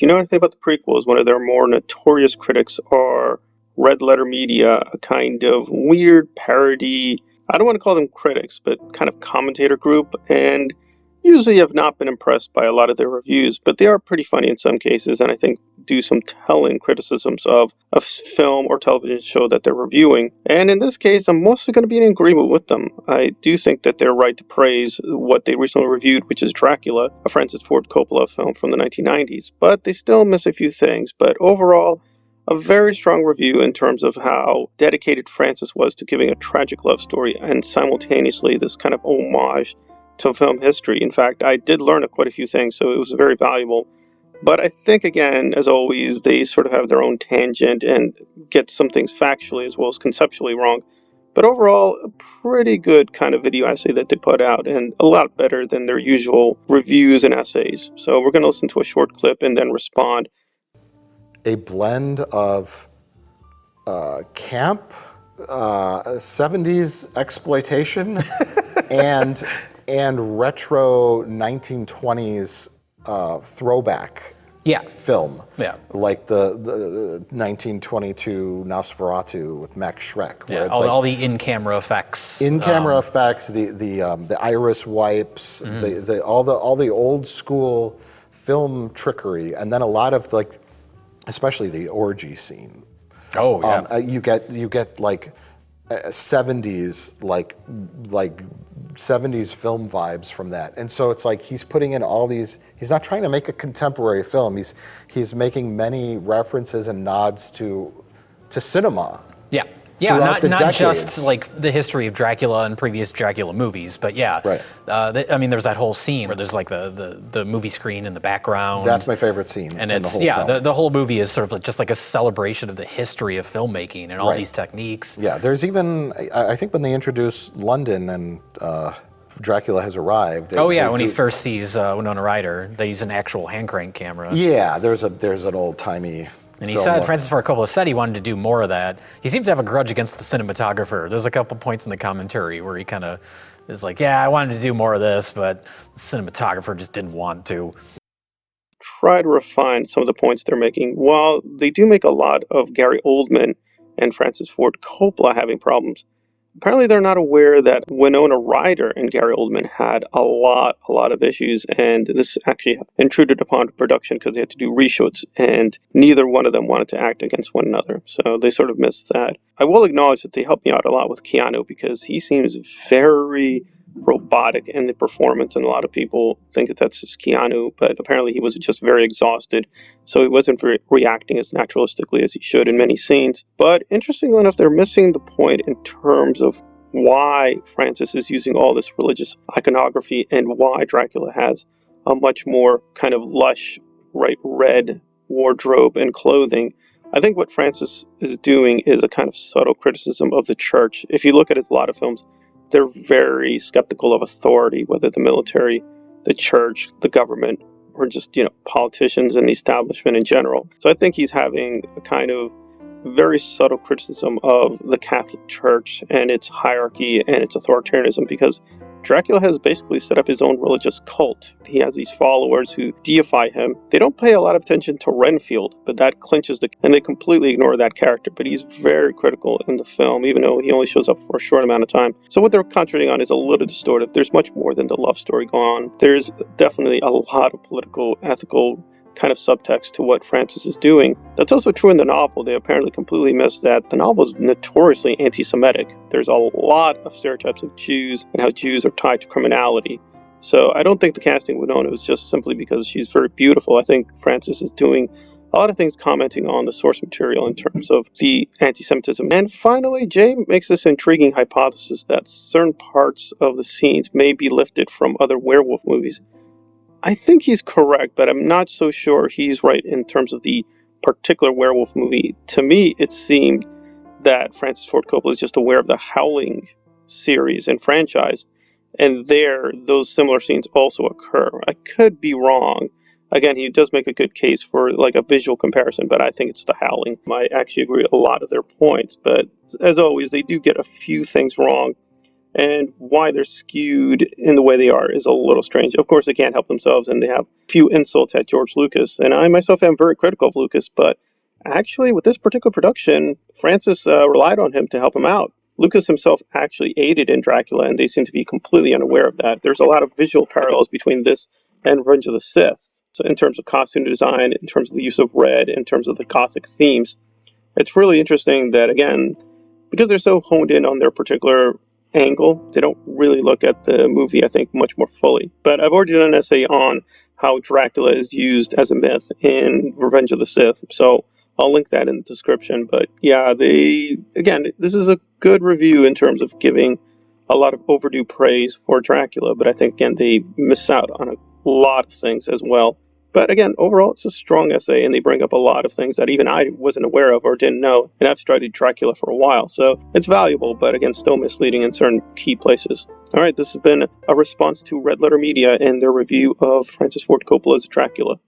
if you know anything about the prequels, one of their more notorious critics are Red Letter Media, a kind of weird parody. I don't want to call them critics, but kind of commentator group, and usually have not been impressed by a lot of their reviews, but they are pretty funny in some cases, and I think do some telling criticisms of a film or television show that they're reviewing. And in this case, I'm mostly going to be in agreement with them. I do think that they're right to praise what they recently reviewed, which is Dracula, a Francis Ford Coppola film from the 1990s, but they still miss a few things. But overall, a very strong review in terms of how dedicated Francis was to giving a tragic love story and simultaneously this kind of homage to film history. In fact, I did learn quite a few things, so it was very valuable. But I think, again, as always, they sort of have their own tangent and get some things factually as well as conceptually wrong. But overall, a pretty good kind of video essay that they put out, and a lot better than their usual reviews and essays. So we're going to listen to a short clip and then respond. A blend of camp, 70s exploitation, and retro 1920s throwback film. Yeah. Like the 1922 Nosferatu with Max Schreck. Where it's all the in-camera effects. In-camera effects, the iris wipes, all the old school film trickery, and then a lot of especially the orgy scene. Oh yeah. You get like 70s like 70s film vibes from that, and so it's like he's putting in all these. He's not trying to make a contemporary film. He's making many references and nods to cinema. Yeah. Yeah, not just like the history of Dracula and previous Dracula movies, but yeah. Right. There's that whole scene where there's like the movie screen in the background. That's my favorite scene. And in the whole film. The whole movie is sort of just like a celebration of the history of filmmaking and all these techniques. Yeah, there's even, I think when they introduce London and Dracula has arrived. When he first sees Winona Ryder, they use an actual hand crank camera. Yeah, there's an old timey. And he said, Francis Ford Coppola said he wanted to do more of that. He seems to have a grudge against the cinematographer. There's a couple points in the commentary where he kind of is like, yeah, I wanted to do more of this, but the cinematographer just didn't want to. Try to refine some of the points they're making. While they do make a lot of Gary Oldman and Francis Ford Coppola having problems, apparently they're not aware that Winona Ryder and Gary Oldman had a lot of issues, and this actually intruded upon production because they had to do reshoots, and neither one of them wanted to act against one another, so they sort of missed that. I will acknowledge that they helped me out a lot with Keanu because he seems very robotic in the performance, and a lot of people think that that's just Keanu, but apparently he was just very exhausted, so he wasn't reacting as naturalistically as he should in many scenes. But interestingly enough, they're missing the point in terms of why Francis is using all this religious iconography and why Dracula has a much more kind of lush, red wardrobe and clothing. I think what Francis is doing is a kind of subtle criticism of the church. If you look at a lot of films, they're very skeptical of authority, whether the military, the church, the government, or just, politicians and the establishment in general. So I think he's having a kind of very subtle criticism of the Catholic Church and its hierarchy and its authoritarianism, because Dracula has basically set up his own religious cult. He has these followers who deify him. They don't pay a lot of attention to Renfield, but that clinches and they completely ignore that character. But he's very critical in the film, even though he only shows up for a short amount of time. So what they're concentrating on is a little distorted. There's much more than the love story going on. There's definitely a lot of political, ethical kind of subtext to what Francis is doing. That's also true in the novel. They apparently completely missed that the novel is notoriously anti-Semitic. There's a lot of stereotypes of Jews and how Jews are tied to criminality. So I don't think the casting of Winona was just simply because she's very beautiful. I think Francis is doing a lot of things commenting on the source material in terms of the anti-Semitism. And finally, Jay makes this intriguing hypothesis that certain parts of the scenes may be lifted from other werewolf movies. I think he's correct, but I'm not so sure he's right in terms of the particular werewolf movie. To me, it seemed that Francis Ford Coppola is just aware of the Howling series and franchise, and there, those similar scenes also occur. I could be wrong. Again, he does make a good case for like a visual comparison, but I think it's the Howling. I actually agree with a lot of their points, but as always, they do get a few things wrong. and why they're skewed in the way they are is a little strange. Of course, they can't help themselves, and they have a few insults at George Lucas. And I myself am very critical of Lucas, but actually, with this particular production, Francis relied on him to help him out. Lucas himself actually aided in Dracula, and they seem to be completely unaware of that. There's a lot of visual parallels between this and Revenge of the Sith. So in terms of costume design, in terms of the use of red, in terms of the Gothic themes, it's really interesting that, again, because they're so honed in on their particular angle, they don't really look at the movie, I think, much more fully. But I've already done an essay on how Dracula is used as a myth in Revenge of the Sith, so I'll link that in the description. But yeah, this is a good review in terms of giving a lot of overdue praise for Dracula, but I think, again, they miss out on a lot of things as well. But again, overall, it's a strong essay, and they bring up a lot of things that even I wasn't aware of or didn't know. And I've studied Dracula for a while, so it's valuable, but again, still misleading in certain key places. All right, this has been a response to Red Letter Media and their review of Francis Ford Coppola's Dracula.